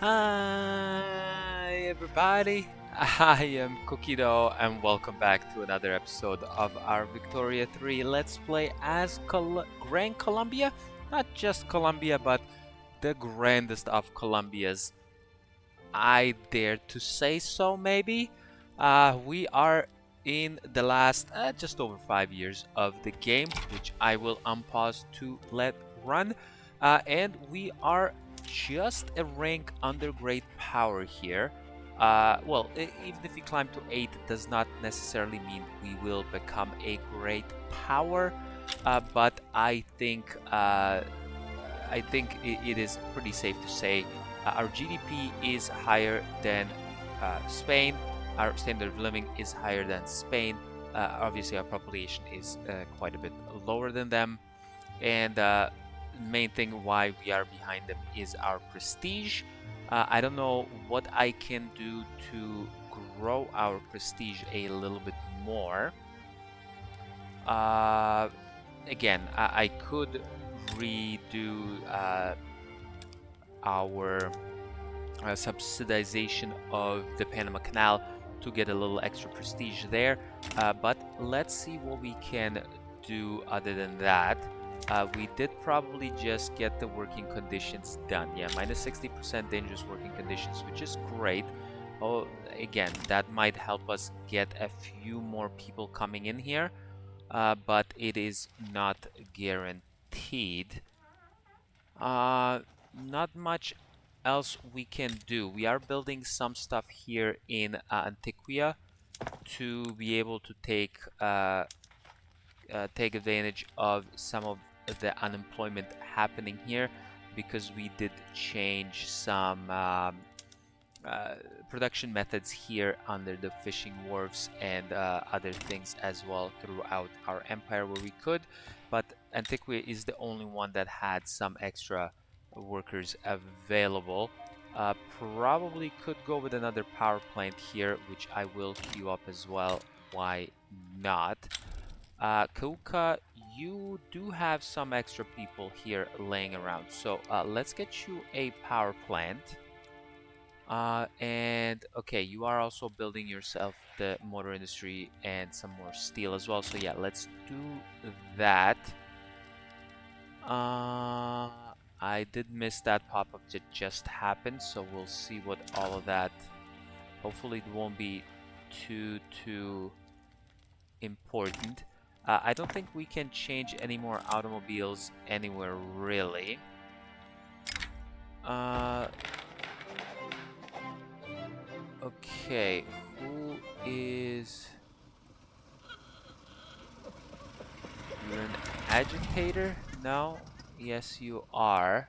Hi everybody, I am Cookie and welcome back to another episode of our Victoria 3 Let's Play as Gran Colombia. Not just Colombia, but the grandest of Colombias. I dare to say so, maybe. We are in the last just over 5 years of the game, which I will unpause to let run. And we are just a rank under great power here. Well, even if we climb to 8, it does not necessarily mean we will become a great power. But I think it is pretty safe to say our GDP is higher than Spain. Our standard of living is higher than Spain. Obviously, our population is quite a bit lower than them. And main thing why we are behind them is our prestige. I don't know what I can do to grow our prestige a little bit more. Uh, Again, I could redo our subsidization of the Panama Canal to get a little extra prestige there. But let's see what we can do other than that. We did probably just get the working conditions done. Yeah, minus 60% dangerous working conditions, which is great. Oh, again, that might help us get a few more people coming in here, but it is not guaranteed. Not much else we can do. We are building some stuff here in Antiquia to be able to take advantage of some of the unemployment happening here, because we did change some uh, production methods here under the fishing wharves and other things as well throughout our empire where we could. But Antiquia is the only one that had some extra workers available. Probably could go with another power plant here, which I will queue up as well. Why not? Kauka, you do have some extra people here laying around, so let's get you a power plant. And okay, you are also building yourself the motor industry and some more steel as well. So yeah, let's do that. I did miss that pop-up that just happened, so we'll see what all of that. Hopefully, it won't be too important. I don't think we can change any more automobiles anywhere really. Uh, okay, who is... You're an agitator? No? Yes, you are.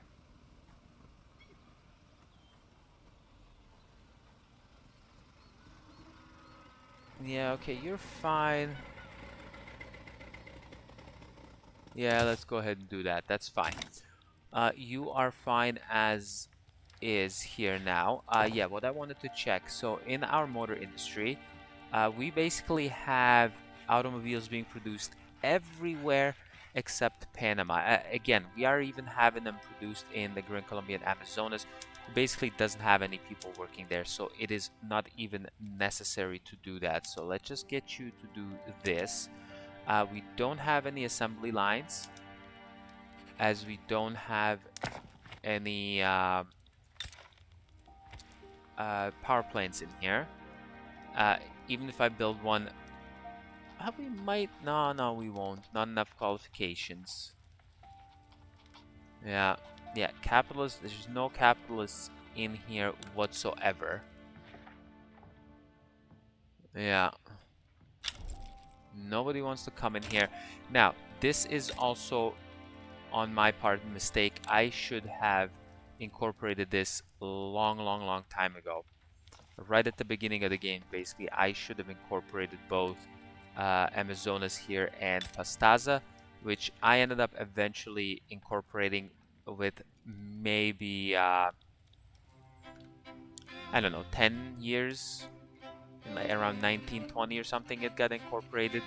Yeah, okay, you're fine. Yeah, let's go ahead and do that. That's fine. You are fine as is here now. Yeah, what I wanted to check. So in our motor industry, we basically have automobiles being produced everywhere except Panama. Again, we are even having them produced in the Gran Colombian Amazonas, who basically doesn't have any people working there, so it is not even necessary to do that. So let's just get you to do this. We don't have any assembly lines, as we don't have any power plants in here. Even if I build one, we might... No, we won't. Not enough qualifications. Yeah, yeah, capitalists, there's no capitalists in here whatsoever. Yeah. Nobody wants to come in here. Now, this is also on my part a mistake. I should have incorporated this long time ago. Right at the beginning of the game, basically, I should have incorporated both Amazonas here and Pastaza, which I ended up eventually incorporating with maybe, I don't know, 10 years, like around 1920 or something, it got incorporated,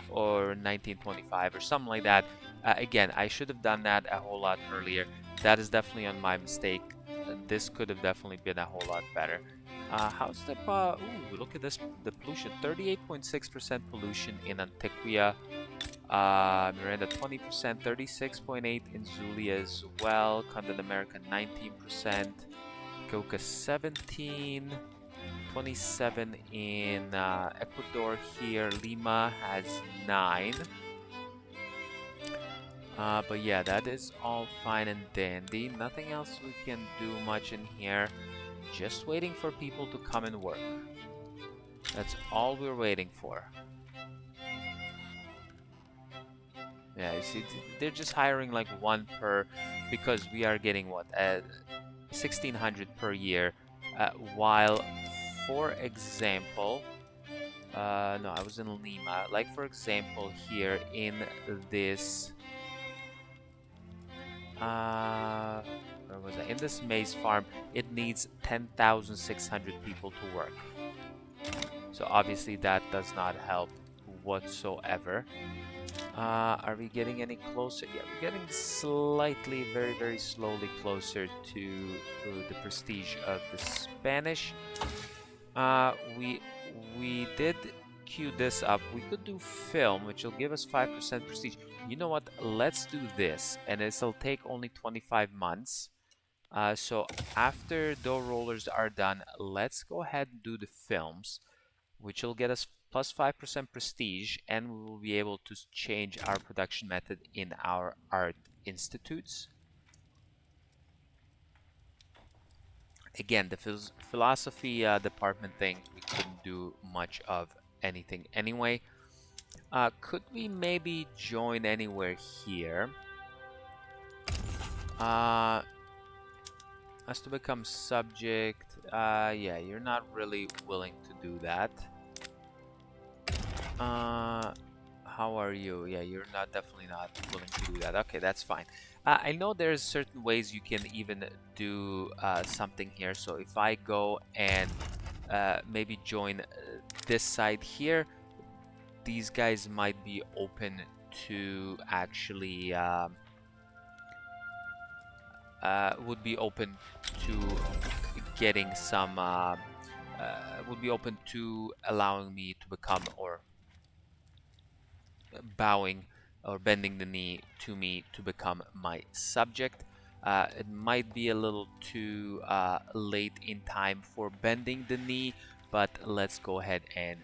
or 1925 or something like that. Again, I should have done that a whole lot earlier. That is definitely on my mistake. this could have definitely been a whole lot better. How's the ooh, look at this, the pollution, 38.6% pollution in Antequia. Miranda 20%, 36.8% in Zulia as well. Condon America 19%, Coca 17, 27 in Ecuador here. Lima has 9. But yeah, that is all fine and dandy. Nothing else we can do much in here. Just waiting for people to come and work. That's all we're waiting for. Yeah, you see, they're just hiring like one per, because we are getting what, 1,600 per year. While, for example, no, I was in Lima. Like for example, here in this, where was I? In this maize farm, it needs 10,600 people to work. So obviously that does not help whatsoever. Are we getting any closer? Yeah, we're getting slightly, very, very slowly closer to the prestige of the Spanish. We did queue this up. We could do film, which will give us 5% prestige. You know what? Let's do this, and this'll take only 25 months. So after door rollers are done, let's go ahead and do the films, which will get us plus 5% prestige, and we will be able to change our production method in our art institutes. Again, the philosophy department thing, we couldn't do much of anything anyway. Could we maybe join anywhere here? As to become subject, yeah, you're not really willing to do that. How are you? Yeah, you're not, definitely not willing to do that. Okay, that's fine. I know there's certain ways you can even do something here. So if I go and maybe join this side here, these guys might be open to actually would be open to getting some would be open to allowing me to become, or bowing or bending the knee to me to become my subject. It might be a little too late in time for bending the knee, but let's go ahead and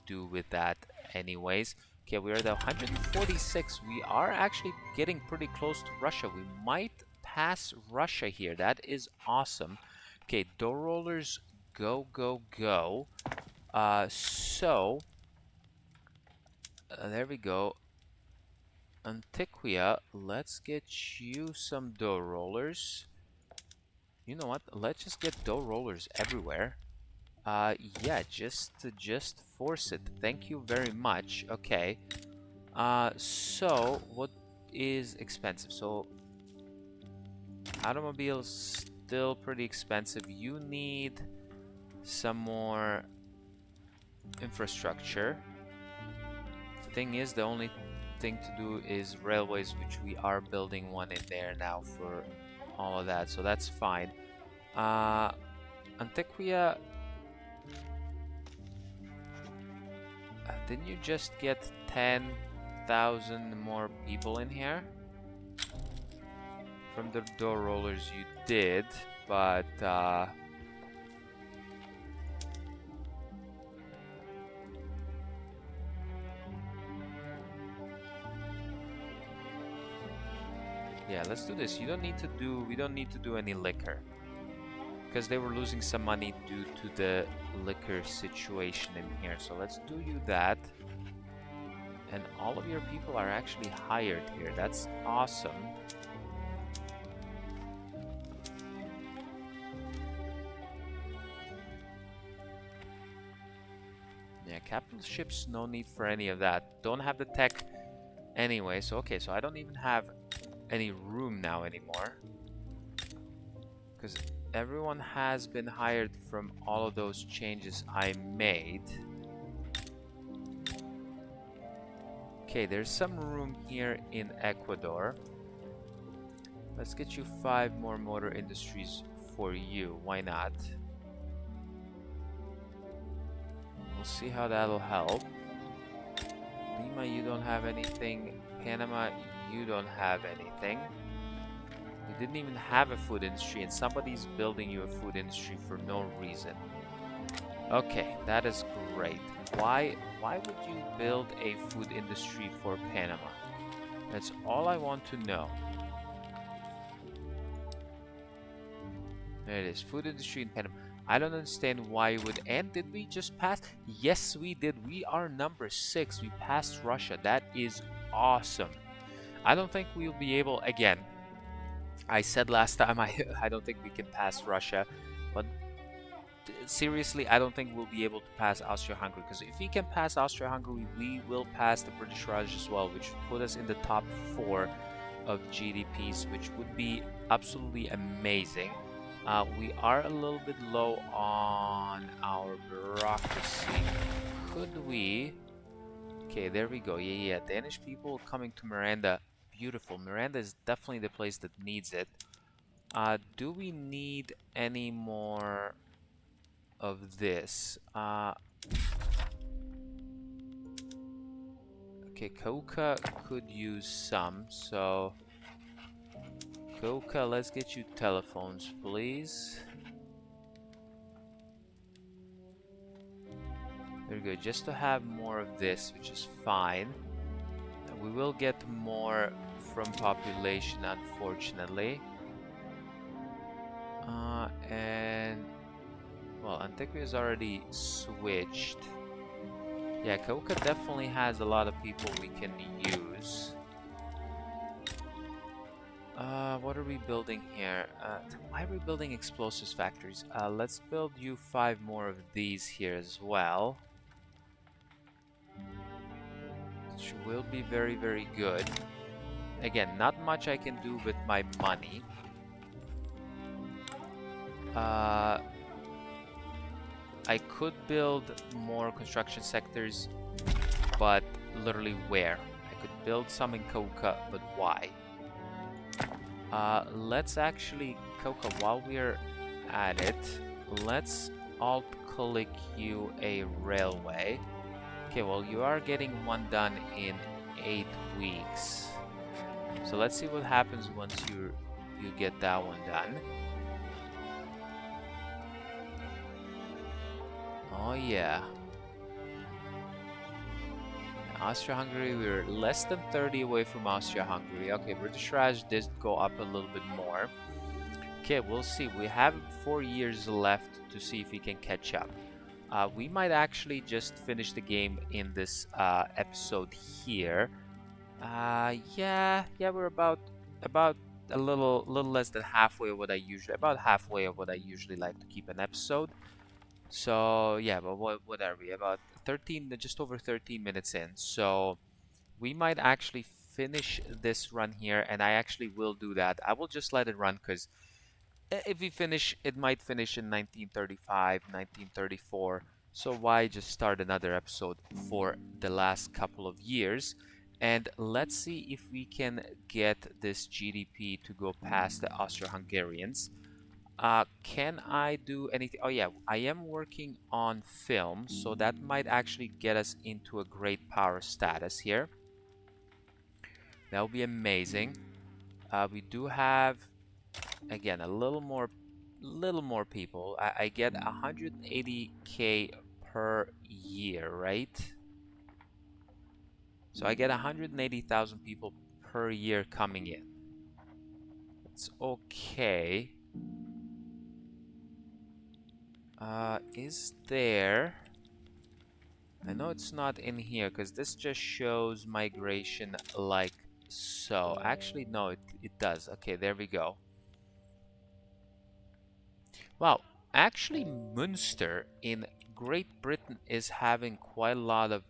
do with that anyways. Okay, we're at 146. We are actually getting pretty close to Russia. We might pass Russia here. That is awesome. Okay, door rollers, go, go, go. There we go. Antiquia, let's get you some door rollers. You know what? Let's just get door rollers everywhere. Yeah, just force it. Thank you very much. Okay. So what is expensive? So automobiles still pretty expensive. You need some more infrastructure. Thing is, the only thing to do is railways, which we are building one in there now for all of that, so that's fine. Antequia, didn't you just get 10,000 more people in here? From the door rollers you did, but yeah, let's do this. We don't need to do any liquor, because they were losing some money due to the liquor situation in here. So let's do you that. And all of your people are actually hired here. That's awesome. Yeah, capital ships, no need for any of that. Don't have the tech anyway. So okay, so I don't even have any room now anymore, because everyone has been hired from all of those changes I made. Okay, there's some room here in Ecuador. Let's get you 5 more motor industries for you. Why not? We'll see how that'll help. Lima, you don't have anything. Panama, you don't have anything. You didn't even have a food industry, and somebody's building you a food industry for no reason. Okay, that is great. Why would you build a food industry for Panama? That's all I want to know. There it is, food industry in Panama. I don't understand why you would. And did we just pass? Yes, we did. We are number 6. We passed Russia. That is awesome. I don't think we'll be able, again, I said last time I don't think we can pass Russia, but seriously, I don't think we'll be able to pass Austria-Hungary, because if we can pass Austria-Hungary, we will pass the British Raj as well, which would put us in the top 4 of GDPs, which would be absolutely amazing. We are a little bit low on our bureaucracy. Could we... Okay, there we go. Yeah. Danish people coming to Miranda. Beautiful. Miranda is definitely the place that needs it. Do we need any more of this? Okay, Coca could use some, so... Coca, let's get you telephones, please. Very good, just to have more of this, which is fine. We will get more from population, unfortunately. And... Well, Antiquia is already switched. Yeah, Coca definitely has a lot of people we can use. What are we building here? Why are we building explosives factories? Let's build you 5 more of these here as well. Which will be very, very good. Again, not much I can do with my money. I could build more construction sectors, but literally where? I could build some in Coca, but why? Let's actually, Coca, while we're at it, let's alt-click you a railway. Okay, well, you are getting one done in 8 weeks. So let's see what happens once you get that one done. Oh yeah. Austria-Hungary, we're less than 30 away from Austria-Hungary. Okay, British Raj did go up a little bit more. Okay, we'll see. We have 4 years left to see if we can catch up. We might actually just finish the game in this episode here. Yeah, we're about a little less than halfway of what I usually, about halfway of what I usually like to keep an episode. So yeah, but what are we? About 13, just over 13 minutes in. So we might actually finish this run here, and I actually will do that. I will just let it run, because if we finish, it might finish in 1935, 1934. So why just start another episode for the last couple of years? And let's see if we can get this GDP to go past the Austro-Hungarians. Can I do anything? Oh yeah, I am working on film, so that might actually get us into a great power status here. That would be amazing. We do have, again, a little more people. I get 180k per year, right? So I get 180,000 people per year coming in. It's okay. Is there... I know it's not in here, because this just shows migration like so. Actually, no, it does. Okay, there we go. Wow, actually Munster in Great Britain is having quite a lot of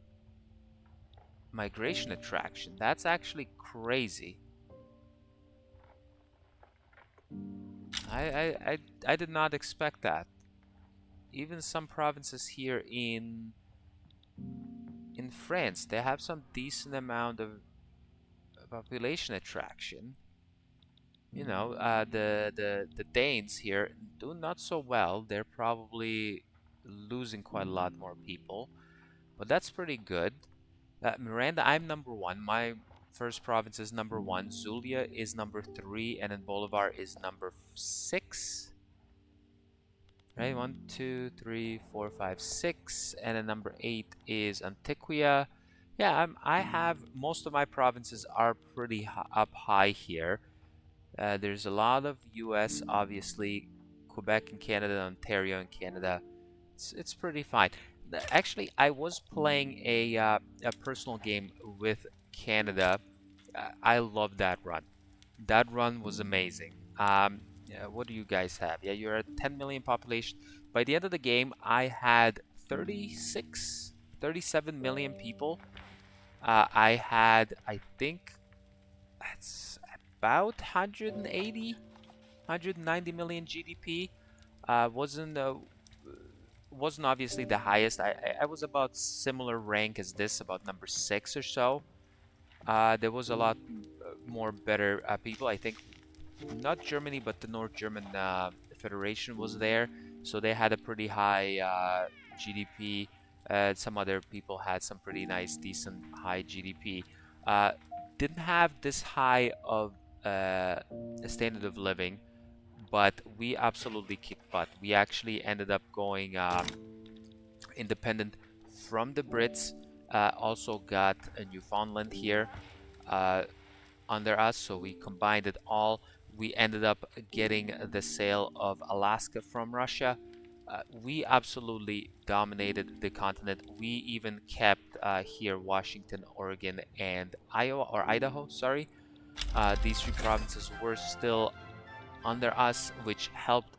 migration attraction. That's actually crazy. I did not expect that. Even some provinces here in France, they have some decent amount of population attraction. You know, the Danes here do not so well. They're probably losing quite a lot more people, but that's pretty good. Miranda, I'm number one. My first province is number one. Zulia is number three, and then Bolivar is number six. Right, one, two, three, four, five, six, and then number eight is Antiquia. Yeah, I have most of my provinces are pretty up high here. There's a lot of U.S. obviously, Quebec and Canada, Ontario and Canada. It's pretty fine. Actually, I was playing a personal game with Canada. I love that run. That run was amazing. Yeah, what do you guys have? Yeah, you're at 10 million population. By the end of the game, I had 36, 37 million people. I had, I think, that's about 180, 190 million GDP. Wasn't obviously the highest. I was about similar rank as this, about number six or so. There was a lot more better people. I think not Germany, but the North German Federation was there, so they had a pretty high GDP. Some other people had some pretty nice, decent high GDP. Uh, didn't have this high of a standard of living, but we absolutely kicked butt. We actually ended up going independent from the Brits. Also got a Newfoundland here uh, under us, so we combined it all. We ended up getting the sale of Alaska from Russia. We absolutely dominated the continent. We even kept here Washington, Oregon, and Iowa or Idaho. Sorry, these three provinces were still under us, which helped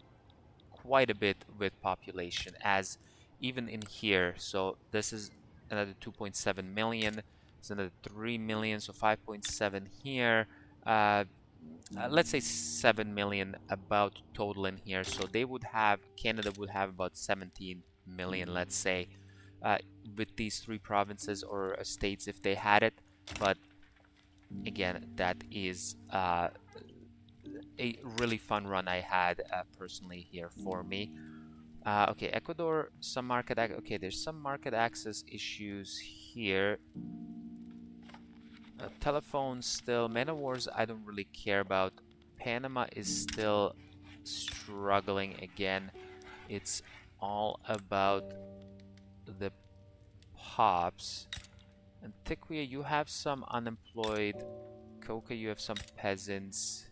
quite a bit with population, as even in here, so this is another 2.7 million, it's another 3 million, so 5.7 here. uh, let's say 7 million about total in here, so they would have, Canada would have about 17 million, let's say, uh, with these three provinces or states if they had it. But again, that is a really fun run I had personally here for me. Okay, Ecuador, some market okay, there's some market access issues here. Telephones still, Man of Wars I don't really care about. Panama is still struggling again. It's all about the pops. Antiquia, you have some unemployed. Coca, you have some peasants.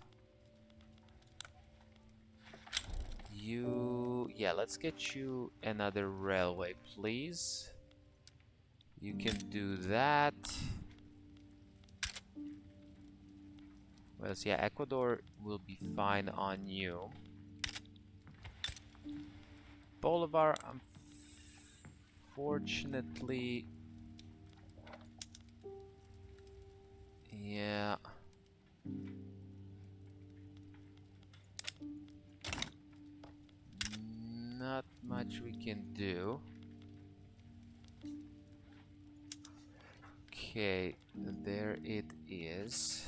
Yeah, let's get you another railway, please. You can do that. Well, yeah, Ecuador will be fine on you. Bolivar, unfortunately, yeah. Not much we can do. Okay, there it is.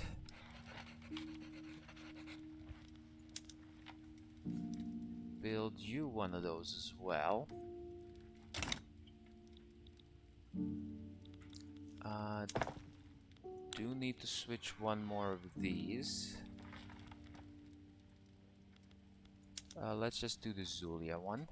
Build you one of those as well. Do need to switch one more of these. Let's just do the Zulia one.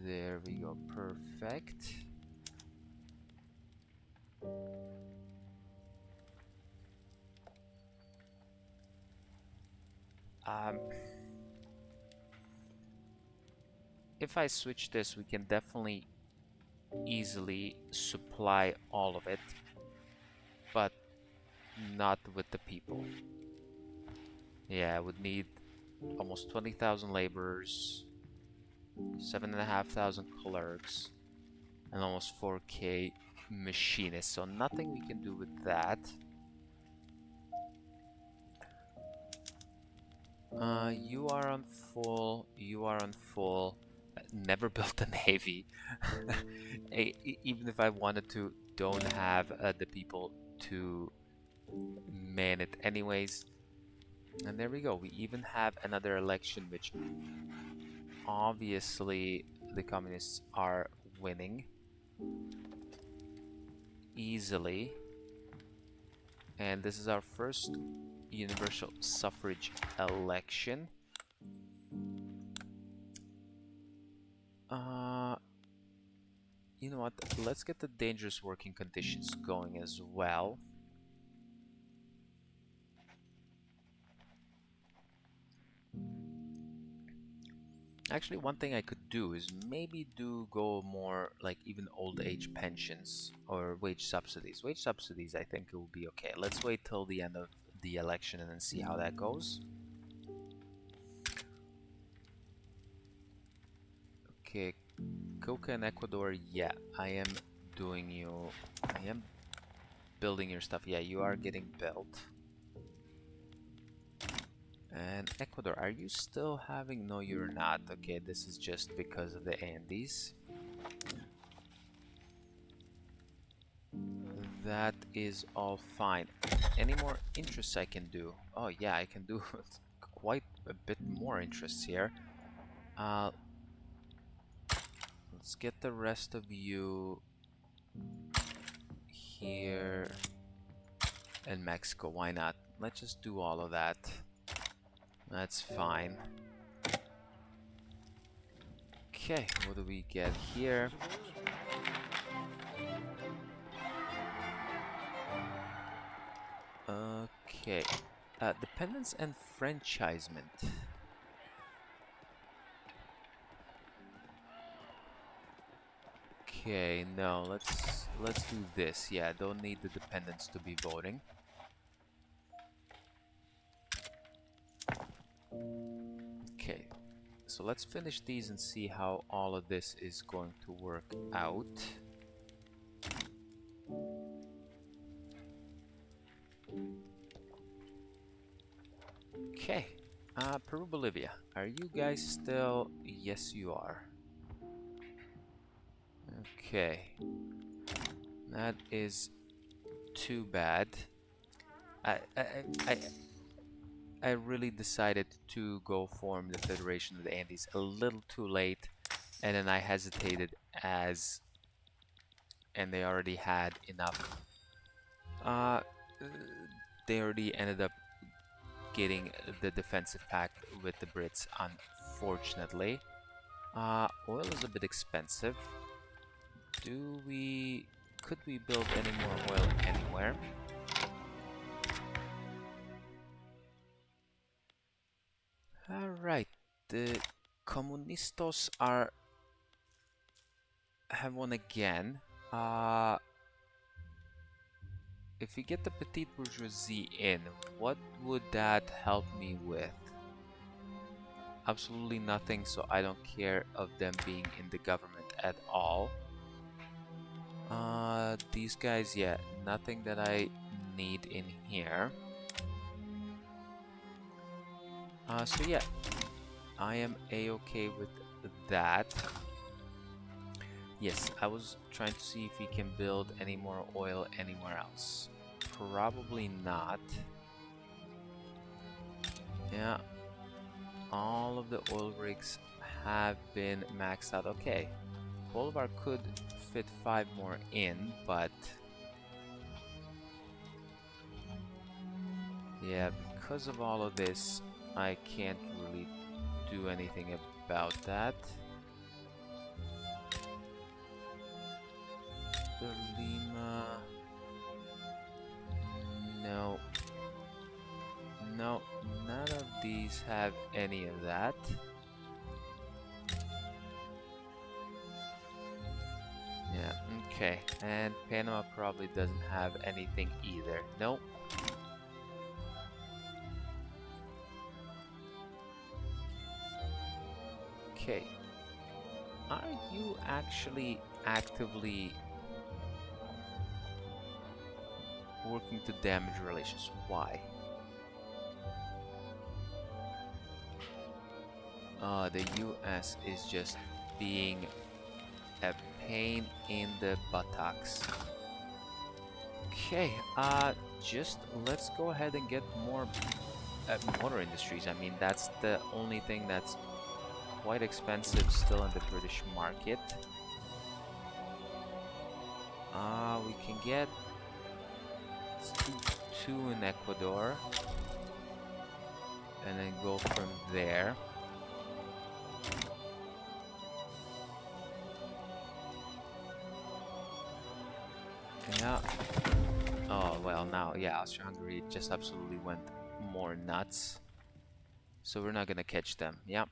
There we go, perfect. If I switch this, we can definitely easily supply all of it, but not with the people. Yeah, I would need almost 20,000 laborers, 7,500 clerks, and almost 4K machinists. So nothing we can do with that. You are on full. You are on full. never built a navy. Even if I wanted to, don't have the people to man it anyways. And there we go. We even have another election, which obviously the communists are winning easily. And this is our first universal suffrage election. You know what? Let's get the dangerous working conditions going as well. Actually, one thing I could do is maybe go more like even old age pensions or wage subsidies. Wage subsidies, I think it will be okay. Let's wait till the end of the election and then see how that goes. Okay, Coca in Ecuador, yeah, I am building your stuff. Yeah, you are getting built. And Ecuador, are you still having... No, you're not. Okay, this is just because of the Andes. That is all fine. Any more interests I can do? Oh yeah, I can do quite a bit more interests here. Let's get the rest of you here in Mexico. Why not? Let's just do all of that. That's fine. Okay, what do we get here? Okay, dependence and franchisement. Okay, no, let's do this. Yeah, don't need the dependents to be voting. Okay, so let's finish these and see how all of this is going to work out. Okay, Peru, Bolivia. Are you guys still... Yes, you are. Okay. That is too bad. I really decided to go form the Federation of the Andes a little too late, and then I hesitated and they already had enough. They already ended up getting the defensive pact with the Brits, unfortunately. Oil is a bit expensive. Could we build any more oil anywhere? Alright, the Comunistas have won again. If we get the petite bourgeoisie in, what would that help me with? Absolutely nothing, so I don't care of them being in the government at all. These guys, yeah, nothing that I need in here. So yeah, I am a-okay with that. Yes, I was trying to see if we can build any more oil anywhere else. Probably not. Yeah, all of the oil rigs have been maxed out. Okay, Bolivar could fit 5 more in, but yeah, because of all of this, I can't really do anything about that. Lima. No. No, none of these have any of that. Yeah, okay. And Panama probably doesn't have anything either. Nope. Okay. Are you actually actively working to damage relations? Why? The US is just being a pain in the buttocks. Okay, just let's go ahead and get more motor industries. I mean, that's the only thing that's quite expensive still in the British market. We can get, let's do 2 in Ecuador and then go from there. Yeah. Oh, well, now, yeah, Austria-Hungary just absolutely went more nuts. So we're not gonna catch them. Yeah.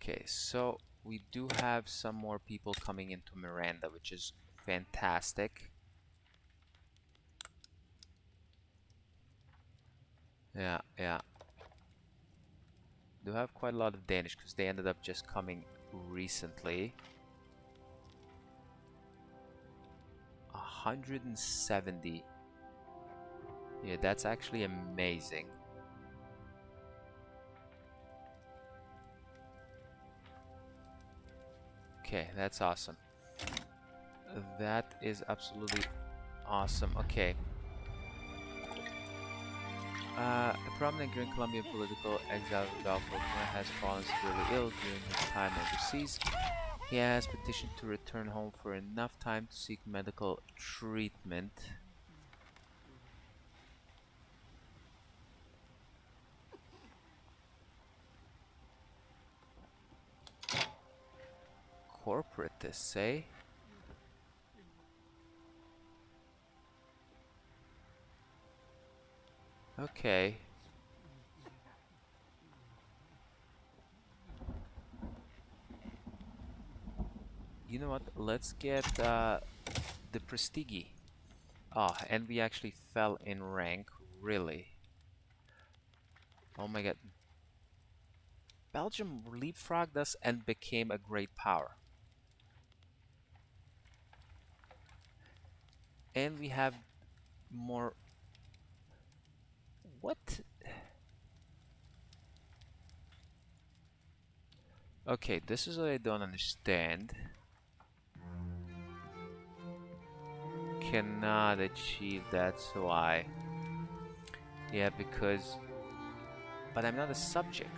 Okay, so we do have some more people coming into Miranda, which is fantastic. Yeah, yeah. Do have quite a lot of Danish because they ended up just coming recently. 170. Yeah, that's actually amazing. Okay, that's awesome. That is absolutely awesome. Okay. A prominent Gran Colombian political exile, Rodolfo has fallen severely ill during his time overseas. He has petitioned to return home for enough time to seek medical treatment. Corporatists, eh? Okay. You know what? Let's get the Prestige. Ah, and we actually fell in rank, really. Oh my god. Belgium leapfrogged us and became a great power. And we have more... What? Okay, this is what I don't understand. Cannot achieve that, so I... Yeah, because... But I'm not a subject.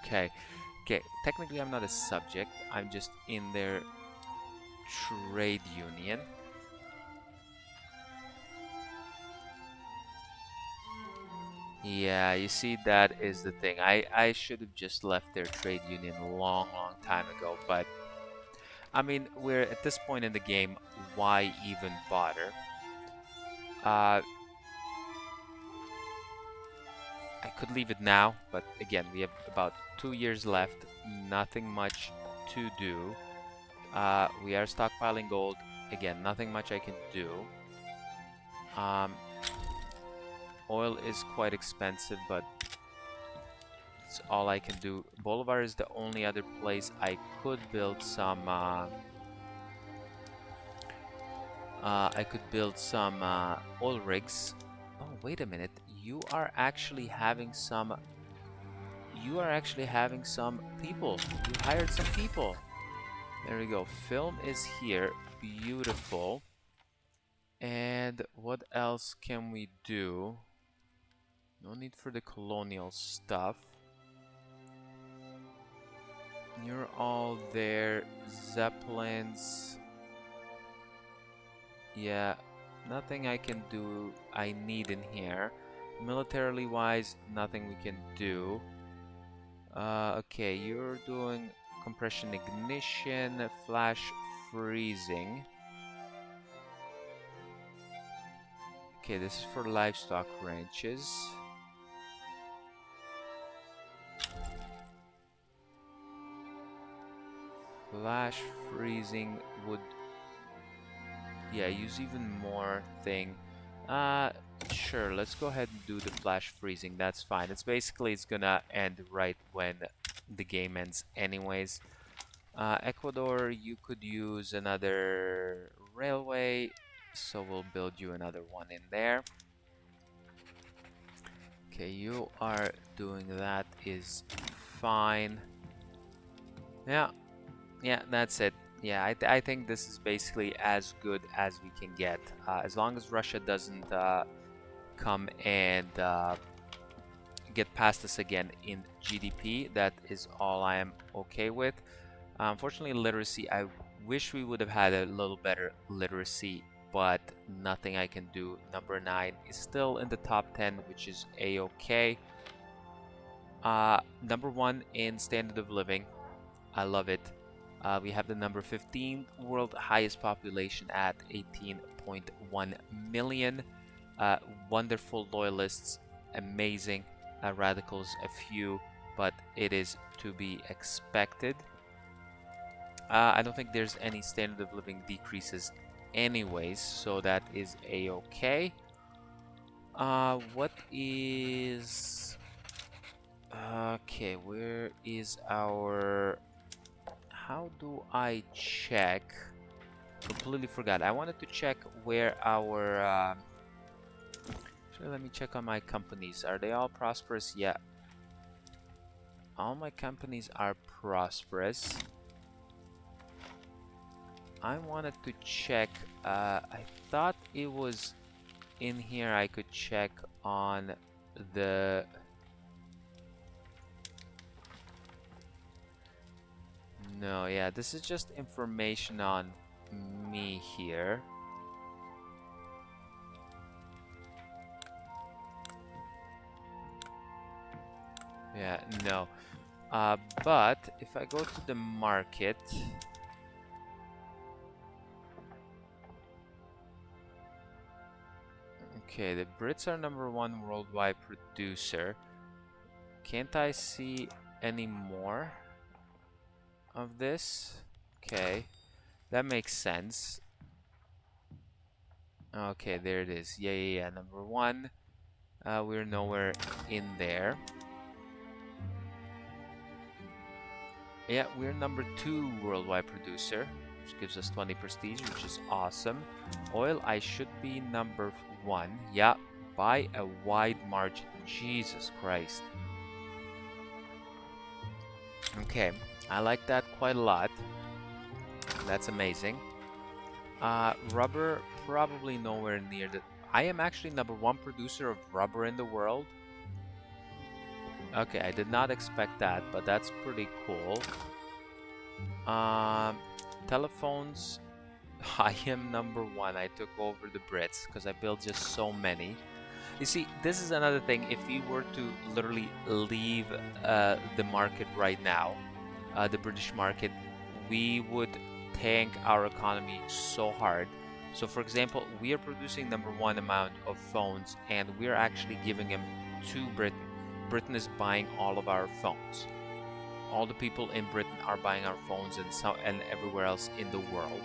Okay. Okay, technically I'm not a subject. I'm just in their trade union. Yeah, you see, that is the thing. I should have just left their trade union a long time ago, but I mean, we're at this point in the game, why even bother? Uh, I could leave it now, but again, we have about 2 years left, nothing much to do. We are stockpiling gold. Again, nothing much I can do. Oil is quite expensive, but it's all I can do. Bolivar is the only other place I could build some oil rigs. Oh, wait a minute. You are actually having some people. You hired some people. There we go. Film is here. Beautiful. And what else can we do? No need for the colonial stuff. You're all there. Zeppelins. Yeah, nothing I can do. I need in here. Militarily wise, nothing we can do. Okay, you're doing compression ignition, flash freezing. Okay, this is for livestock ranches. Flash freezing would, yeah, use even more thing. Sure, let's go ahead and do the flash freezing. That's fine. It's gonna end right when the game ends anyways. Ecuador, you could use another railway, so we'll build you another one in there. Okay, you are doing that is fine. Yeah, yeah, that's it. Yeah, I think this is basically as good as we can get. As long as Russia doesn't come and get past us again in GDP, that is all I am okay with. Unfortunately, literacy, I wish we would have had a little better literacy, but nothing I can do. Number 9 is still in the top 10, which is a-okay. Number 1 in standard of living, I love it. We have the number 15 world highest population at 18.1 million. Wonderful loyalists, amazing. Radicals, a few, but it is to be expected. I don't think there's any standard of living decreases anyways, so that is a-okay. What is... Okay, where is our... How do I check? Completely forgot. I wanted to check where our... Actually, let me check on my companies. Are they all prosperous? Yeah. All my companies are prosperous. I wanted to check. I thought it was in here I could check on the... No, yeah, this is just information on me here. Yeah, no. But if I go to the market, okay, the Brits are number 1 worldwide producer. Can't I see any more of this? Okay, that makes sense. Okay, there it is. Yeah. Number 1. We're nowhere in there. Yeah, we're number 2 worldwide producer, which gives us 20 prestige, which is awesome. Oil, I should be number 1. Yeah, by a wide margin. Jesus Christ. Okay, I like that quite a lot. That's amazing. Rubber, probably nowhere near the... I am actually number 1 producer of rubber in the world. Okay, I did not expect that, but that's pretty cool. Telephones, I am number 1. I took over the Brits because I built just so many. You see, this is another thing. If we were to literally leave the market right now, the British market, we would tank our economy so hard. So for example, we are producing number 1 amount of phones, and we're actually giving them to Britain. Britain is buying all of our phones. All the people in Britain are buying our phones and everywhere else in the world.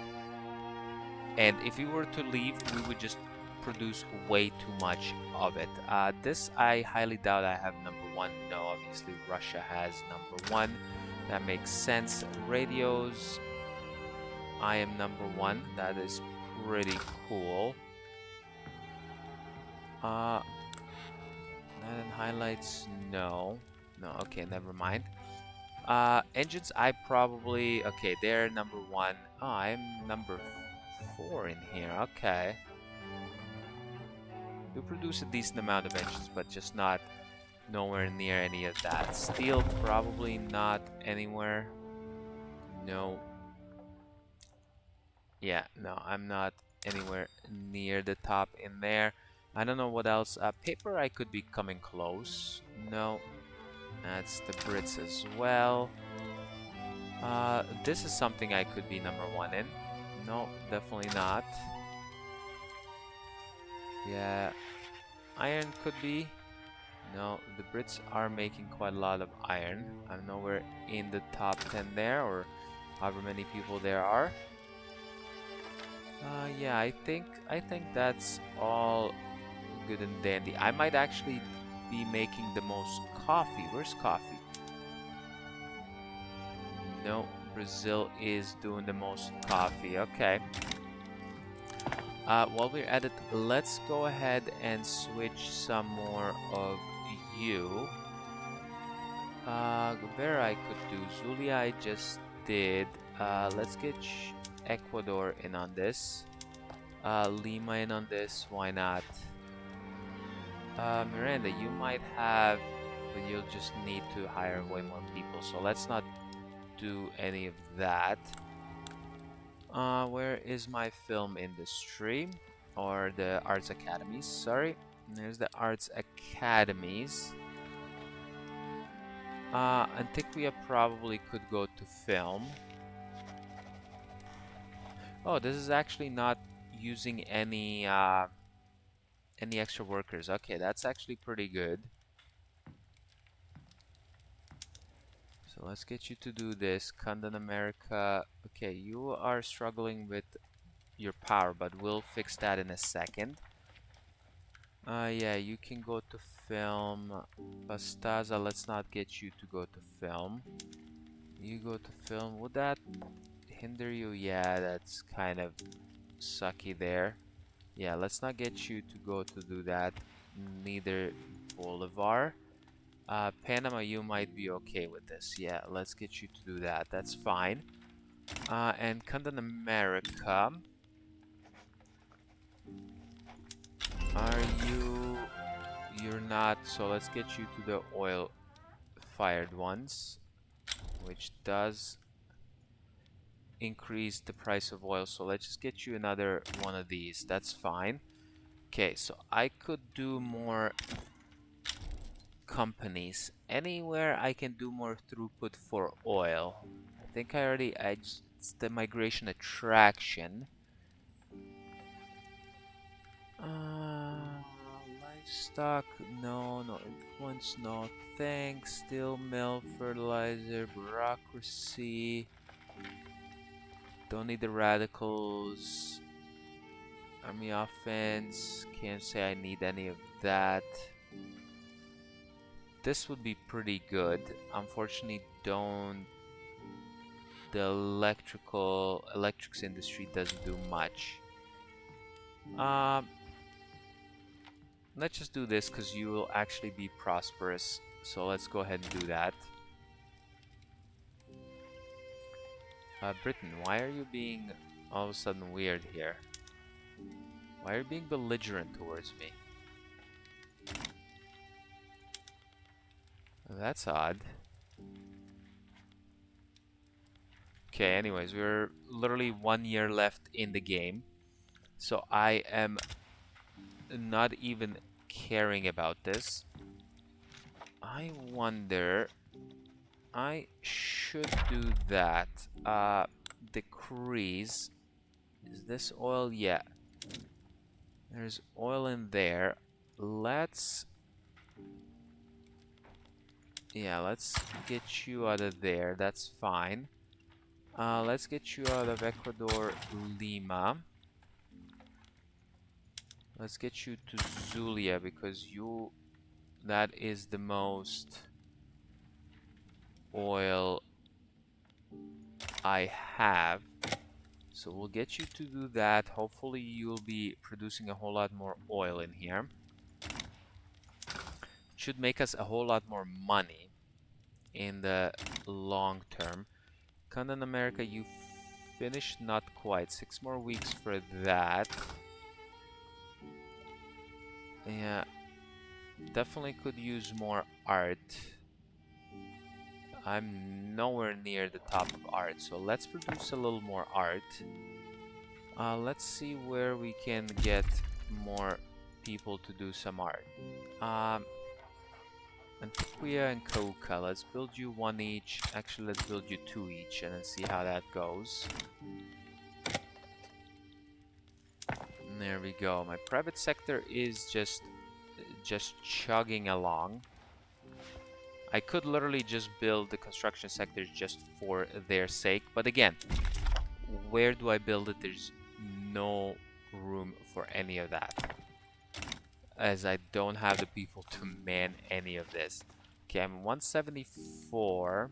And if we were to leave, we would just produce way too much of it. This I highly doubt I have number 1. No, obviously Russia has number 1. That makes sense. Radios, I am number 1. That is pretty cool. And highlights, no. No, okay, never mind. Engines, I probably... Okay, they're number 1. Oh, I'm number 4 in here. Okay. We produce a decent amount of engines, but just not nowhere near any of that. Steel, probably not anywhere. No. Yeah, no, I'm not anywhere near the top in there. I don't know what else. Paper, I could be coming close. No. That's the Brits as well. This is something I could be number 1 in. No, definitely not. Yeah. Iron could be. No, the Brits are making quite a lot of iron. I'm nowhere in the top 10 there, or however many people there are. Yeah, I think that's all good and dandy. I might actually be making the most coffee. Where's coffee? No, Brazil is doing the most coffee. Okay. While we're at it, let's go ahead and switch some more of you. Where I could do Zulia, I just did. Let's get Ecuador in on this. Lima in on this. Why not? Miranda, you might have, but you'll just need to hire way more people. So let's not do any of that. Where is my film industry? Or the arts academies, sorry. There's the arts academies. Antiquia probably could go to film. Oh, this is actually not using any extra workers. Okay, that's actually pretty good. So let's get you to do this. Condon America. Okay, you are struggling with your power, but we'll fix that in a second. Yeah, you can go to film. Pastaza, let's not get you to go to film. You go to film. Would that hinder you? Yeah, that's kind of sucky there. Yeah, let's not get you to go to do that. Neither Bolivar. Panama, you might be okay with this. Yeah, let's get you to do that. That's fine. And Condon America. Are you... You're not, so let's get you to the oil-fired ones, which does increase the price of oil. So let's just get you another one of these. That's fine. Okay, so I could do more companies. Anywhere I can do more throughput for oil. I think it's the migration attraction. Livestock, no influence, no thanks. Steel mill, fertilizer, bureaucracy. Don't need the radicals. Army offense, can't say I need any of that. This would be pretty good. Unfortunately, the electrics industry doesn't do much. Let's just do this because you will actually be prosperous. So let's go ahead and do that. Britain, why are you being all of a sudden weird here? Why are you being belligerent towards me? That's odd. Okay, anyways, we're literally 1 year left in the game. So I am not even caring about this. I wonder... I should do that. Decrease. Is this oil? Yeah. There's oil in there. Let's get you out of there. That's fine. Let's get you out of Ecuador, Lima. Let's get you to Zulia because that is the most oil I have. So we'll get you to do that. Hopefully you'll be producing a whole lot more oil in here. Should make us a whole lot more money in the long term. Condon America, you finished? Not quite. 6 more weeks for that. Yeah, definitely could use more art. I'm nowhere near the top of art, so let's produce a little more art. Let's see where we can get more people to do some art. Antiquia and Coca, let's build you 1 each. Actually, let's build you 2 each and then see how that goes. And there we go. My private sector is just chugging along. I could literally just build the construction sectors just for their sake, but again, where do I build it? There's no room for any of that, as I don't have the people to man any of this. Okay, I'm 174.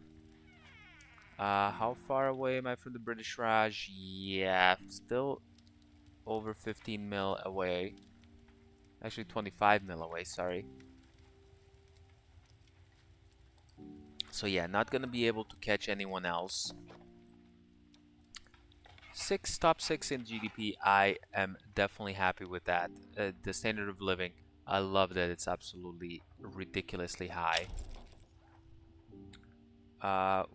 How far away am I from the British Raj? Yeah, still over 15 mil away. Actually 25 mil away, sorry. So yeah, not gonna be able to catch anyone else. Top six in GDP. I am definitely happy with that. The standard of living, I love that it's absolutely ridiculously high.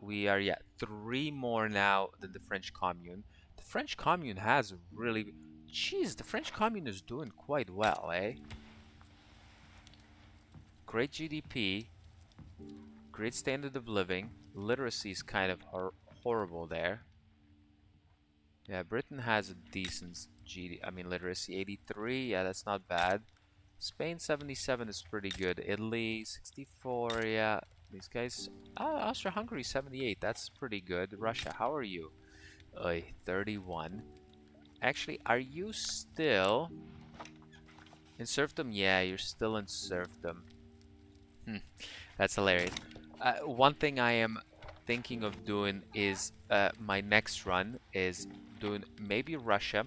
We are, yeah, 3 more now than the French Commune. The French Commune has really, jeez, the French Commune is doing quite well, eh? Great GDP, great standard of living. Literacy is kind of horrible there. Yeah, Britain has a decent I mean, literacy 83. Yeah, that's not bad. Spain 77 is pretty good. Italy 64. Yeah, these guys. Austria-Hungary 78. That's pretty good. Russia, how are you? 31. Actually, are you still in serfdom? Yeah, you're still in serfdom. That's hilarious. One thing I am thinking of doing is my next run is doing maybe Russia.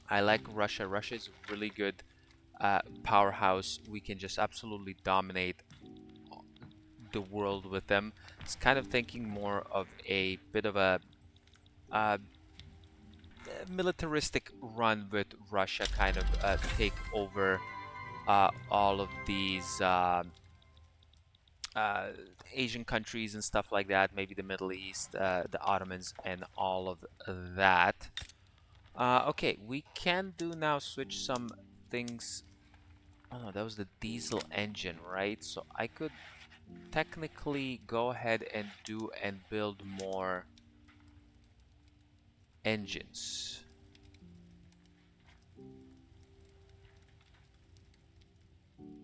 I like Russia. Russia is a really good powerhouse. We can just absolutely dominate the world with them. It's kind of thinking more of a bit of a uh, militaristic run with Russia, kind of take over all of these uh, Asian countries and stuff like that, maybe the Middle East, the Ottomans, and all of that. Okay, we can do now switch some things. Oh no, that was the diesel engine, right? So I could technically go ahead and do and build more engines.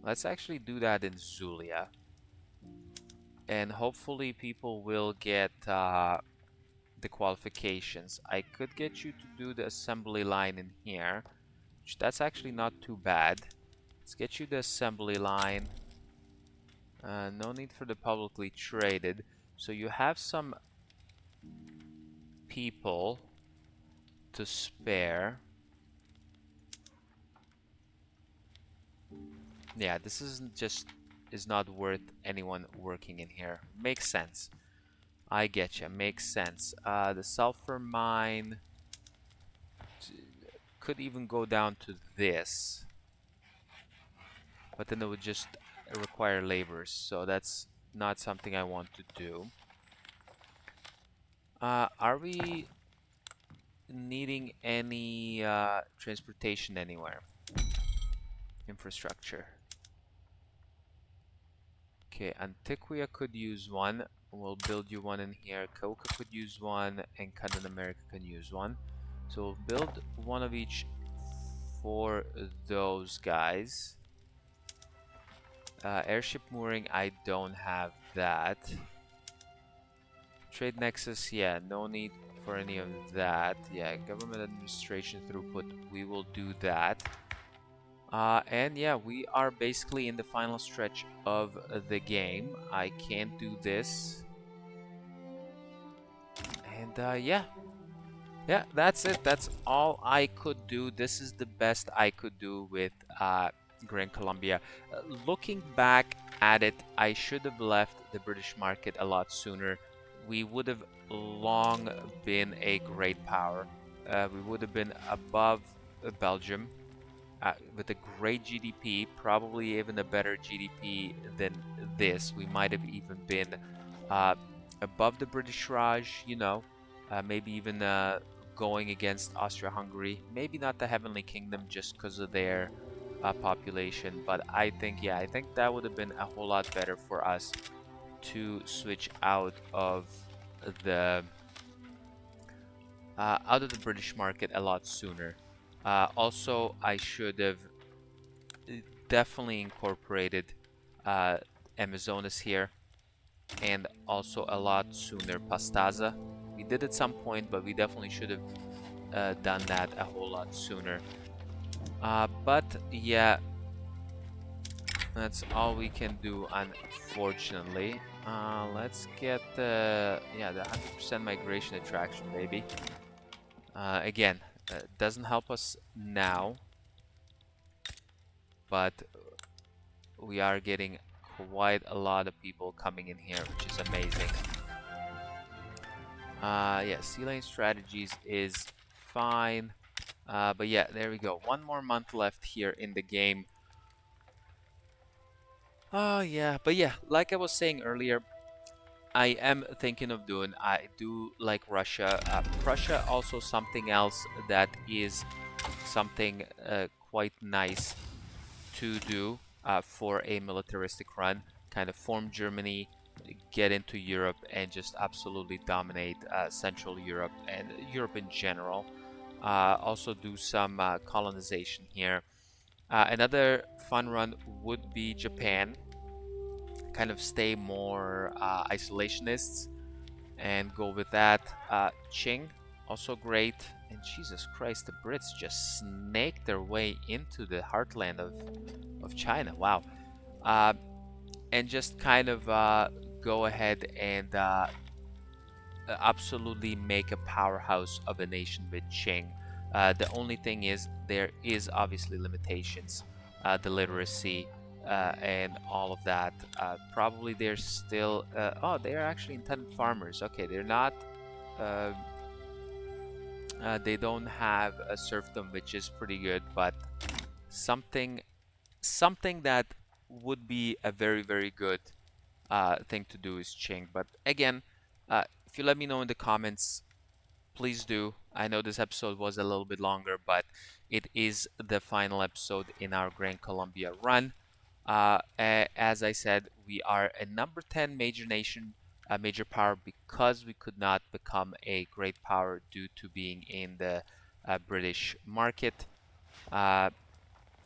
Let's actually do that in Zulia. And hopefully people will get the qualifications. I could get you to do the assembly line in here, which that's actually not too bad. Let's get you the assembly line. No need for the publicly traded. So you have some people to spare. Yeah, this is not worth anyone working in here. Makes sense. I get you. Makes sense. The sulfur mine could even go down to this, but then it would just require laborers, so that's not something I want to do. Are we needing any transportation anywhere? Infrastructure. Okay, Antiquia could use one. We'll build you one in here. Coca could use one, and Canada America can use one. So we'll build one of each for those guys. Airship mooring, I don't have that. Trade nexus, yeah, no need for any of that. Yeah, government administration throughput, we will do that. And yeah, we are basically in the final stretch of the game. I can't do this. And yeah, that's it. That's all I could do. This is the best I could do with Gran Colombia. Looking back at it, I should have left the British market a lot sooner. We would have long been a great power. We would have been above Belgium with a great GDP, probably even a better GDP than this. We might have even been uh, above the British Raj, you know, maybe even going against Austria-Hungary. Maybe not the Heavenly Kingdom just because of their population, but I think, yeah, I think that would have been a whole lot better for us to switch out of the British market a lot sooner. Also, I should have definitely incorporated Amazonas here, and also a lot sooner Pastaza. We did at some point, but we definitely should have done that a whole lot sooner. But yeah, that's all we can do, unfortunately. Let's get the 100% migration attraction, baby. Again, doesn't help us now, but we are getting quite a lot of people coming in here, which is amazing. Yeah, sea lane strategies is fine. But yeah, there we go. One more month left here in the game. Oh yeah, but yeah, like I was saying earlier, I am thinking of doing. I do like Russia. Prussia also something else that is something quite nice to do for a militaristic run. Kind of form Germany, get into Europe, and just absolutely dominate Central Europe and Europe in general. Also do some colonization here. Another fun run would be Japan. Kind of stay more isolationists and go with that. Qing, also great. And Jesus Christ, the Brits just snaked their way into the heartland of China. Wow. Uh, and just kind of go ahead and absolutely make a powerhouse of a nation with Qing. The only thing is, there is obviously limitations, the literacy and all of that. Probably they're still, oh, they're actually intended farmers. Okay, they're not, uh, they don't have a serfdom, which is pretty good, but something, something that would be a very, very good thing to do is Qing. But again, if you let me know in the comments, please do. I know this episode was a little bit longer, but it is the final episode in our Gran Colombia run. As I said, we are a number 10 major nation, a major power, because we could not become a great power due to being in the British market. Uh,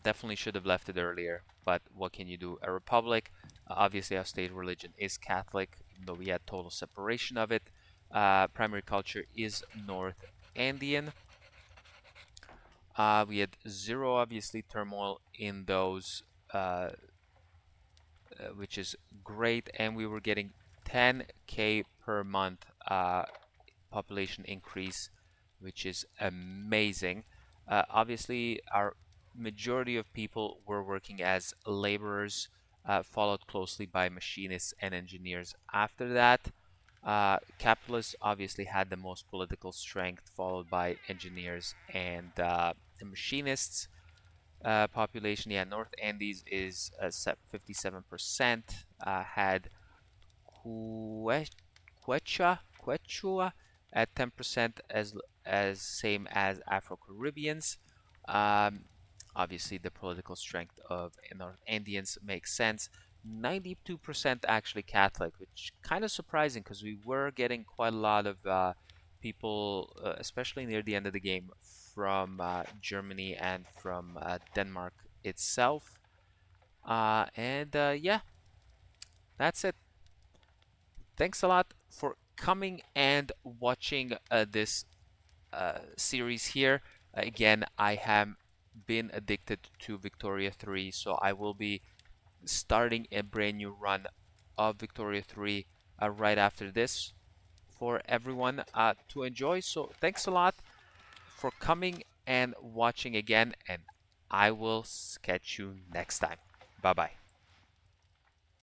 Definitely should have left it earlier, but what can you do? A republic, obviously our state religion is Catholic, even though we had total separation of it. Primary culture is North Andean. We had zero, obviously, turmoil in those, which is great, and we were getting 10K per month population increase, which is amazing. Obviously, our majority of people were working as laborers, followed closely by machinists and engineers. After that, capitalists obviously had the most political strength, followed by engineers and the machinists. Population, yeah, North Andes is 57%. Had Quechua at 10%, as same as Afro-Caribbeans. Um, Obviously, the political strength of North Indians makes sense. 92% actually Catholic, which kind of surprising because we were getting quite a lot of people, especially near the end of the game, from Germany and from Denmark itself. And yeah, that's it. Thanks a lot for coming and watching this series here. Again, I have been addicted to Victoria 3, so I will be starting a brand new run of Victoria 3 right after this for everyone to enjoy. So thanks a lot for coming and watching again, and I will catch you next time. Bye bye.